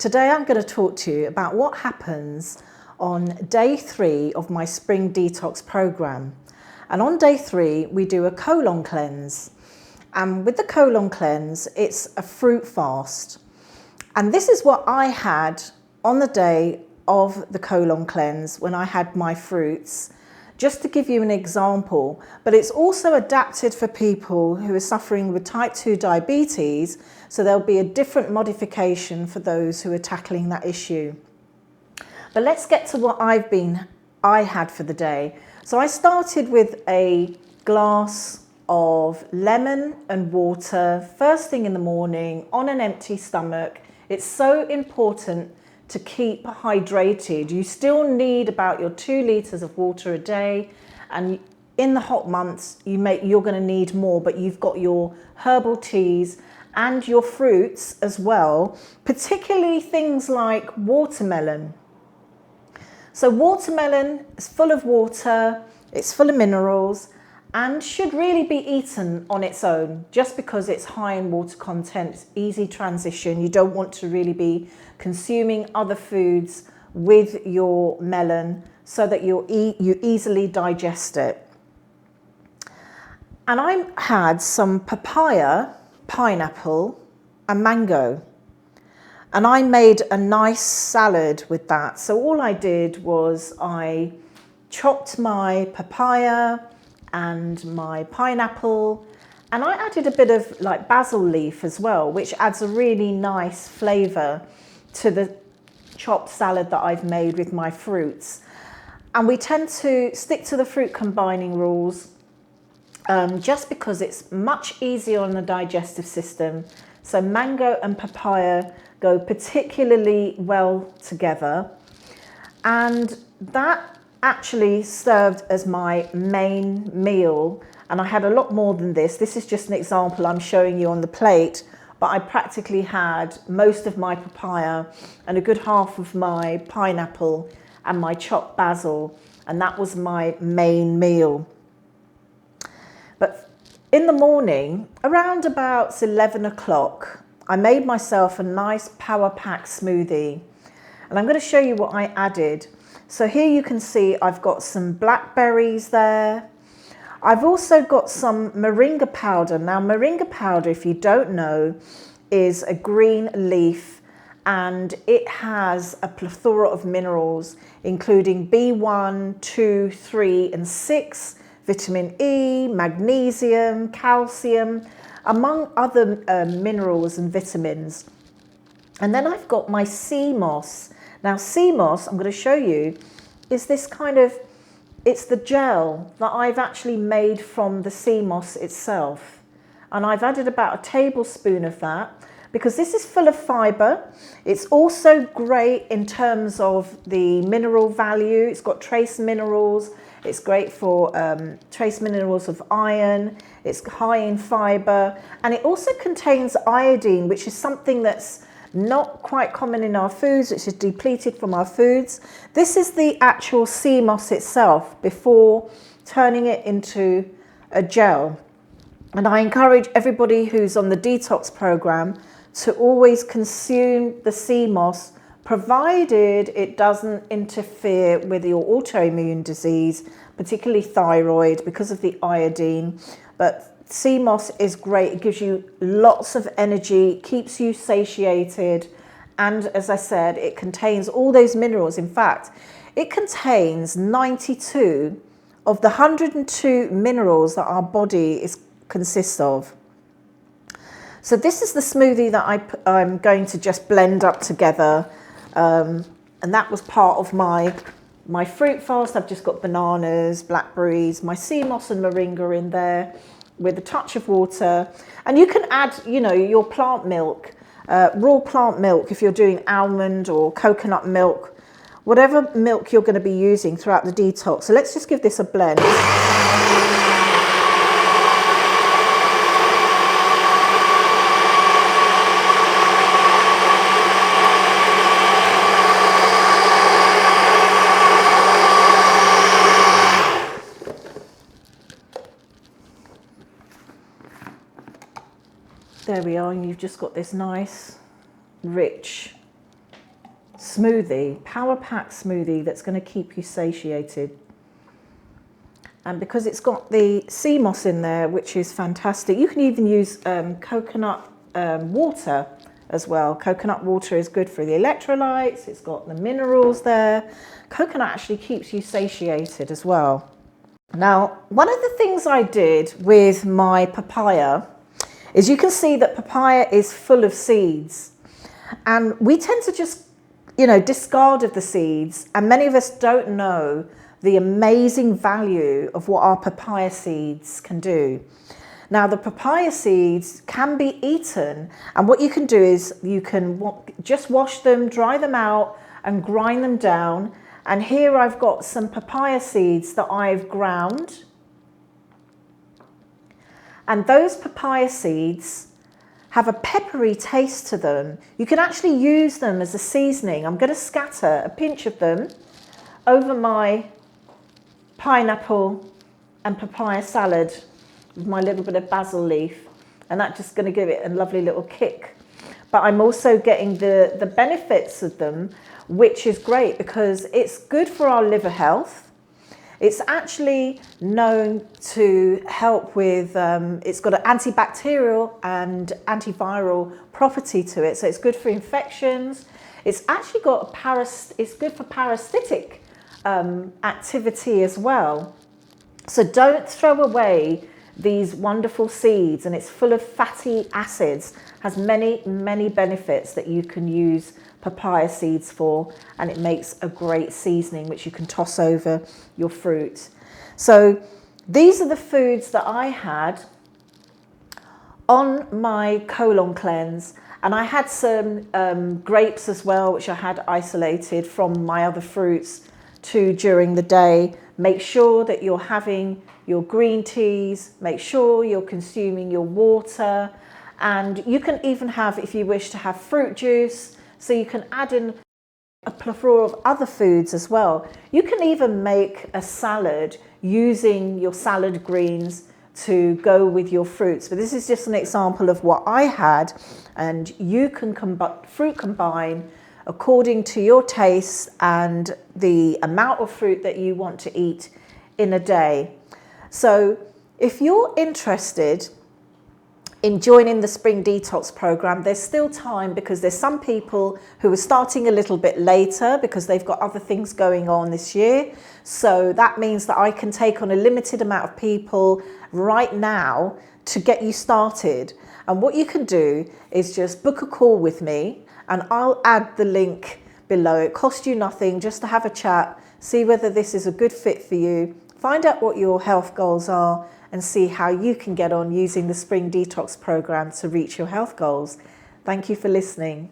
Today I'm going to talk to you about what happens on day 3 of my Spring Detox program. And on day 3 we do a colon cleanse. And with the colon cleanse it's a fruit fast. And this is what I had on the day of the colon cleanse when I had my fruits. Just to give you an example, but it's also adapted for people who are suffering with type 2 diabetes, so there'll be a different modification for those who are tackling that issue. But let's get to what I had for the day. So I started with a glass of lemon and water first thing in the morning on an empty stomach. It's so important to keep hydrated. You still need about your 2 litres of water a day, and in the hot months you're going to need more, but you've got your herbal teas and your fruits as well, particularly things like watermelon. So watermelon is full of water, it's full of minerals, and should really be eaten on its own. Just because it's high in water content, it's easy transition. You don't want to really be consuming other foods with your melon so that you easily digest it. And I had some papaya, pineapple and mango. And I made a nice salad with that. So all I did was I chopped my papaya and my pineapple, and I added a bit of like basil leaf as well, which adds a really nice flavour to the chopped salad that I've made with my fruits. And we tend to stick to the fruit combining rules just because it's much easier on the digestive system. So mango and papaya go particularly well together, and that actually served as my main meal. And I had a lot more than this. This is just an example I'm showing you on the plate, but I practically had most of my papaya and a good half of my pineapple and my chopped basil, and that was my main meal. But in the morning, around about 11 o'clock, I made myself a nice power pack smoothie, and I'm going to show you what I added. So here you can see I've got some blackberries there. I've also got some moringa powder. Now moringa powder, if you don't know, is a green leaf, and it has a plethora of minerals, including B1, 2, 3 and 6, vitamin E, magnesium, calcium, among other minerals and vitamins. And then I've got my sea moss. Now sea moss, I'm going to show you, is this kind of, it's the gel that I've actually made from the sea moss itself. And I've added about a tablespoon of that because this is full of fibre. It's also great in terms of the mineral value. It's got trace minerals. It's great for trace minerals of iron. It's high in fibre. And it also contains iodine, which is something that's not quite common in our foods, which is depleted from our foods. This is the actual sea moss itself before turning it into a gel. And I encourage everybody who's on the detox program to always consume the sea moss, provided it doesn't interfere with your autoimmune disease, particularly thyroid, because of the iodine. But sea moss is great. It gives you lots of energy, keeps you satiated, and as I said, it contains all those minerals. In fact, it contains 92 of the 102 minerals that our body consists of. So this is the smoothie that I'm going to just blend up together, and that was part of my fruit fast. I've just got bananas, blackberries, my sea moss and moringa in there, with a touch of water. And you can add, your plant milk, raw plant milk, if you're doing almond or coconut milk, whatever milk you're going to be using throughout the detox. So let's just give this a blend. There we are, and you've just got this nice, rich smoothie, power pack smoothie that's going to keep you satiated. And because it's got the sea moss in there, which is fantastic, you can even use coconut water as well. Coconut water is good for the electrolytes, it's got the minerals there. Coconut actually keeps you satiated as well. Now, one of the things I did with my papaya is you can see that papaya is full of seeds. And we tend to just, discard of the seeds. And many of us don't know the amazing value of what our papaya seeds can do. Now, the papaya seeds can be eaten, and what you can do is you can just wash them, dry them out, and grind them down. And here I've got some papaya seeds that I've ground. And those papaya seeds have a peppery taste to them. You can actually use them as a seasoning. I'm going to scatter a pinch of them over my pineapple and papaya salad with my little bit of basil leaf, and that's just going to give it a lovely little kick. But I'm also getting the benefits of them, which is great because it's good for our liver health. It's actually known to help with, it's got an antibacterial and antiviral property to it, so it's good for infections. It's actually got it's good for parasitic activity as well. So don't throw away these wonderful seeds, and it's full of fatty acids, has many benefits that you can use papaya seeds for, and it makes a great seasoning which you can toss over your fruit. So these are the foods that I had on my colon cleanse, and I had some grapes as well, which I had isolated from my other fruits too during the day. Make sure that you're having your green teas, make sure you're consuming your water, and you can even have, if you wish to have fruit juice, so you can add in a plethora of other foods as well. You can even make a salad using your salad greens to go with your fruits, but this is just an example of what I had, and you can fruit combine according to your taste and the amount of fruit that you want to eat in a day. So if you're interested in joining the Spring Detox program, there's still time, because there's some people who are starting a little bit later because they've got other things going on this year. So that means that I can take on a limited amount of people right now to get you started. And what you can do is just book a call with me, and I'll add the link below. It costs you nothing just to have a chat, see whether this is a good fit for you, find out what your health goals are, and see how you can get on using the Spring Detox program to reach your health goals. Thank you for listening.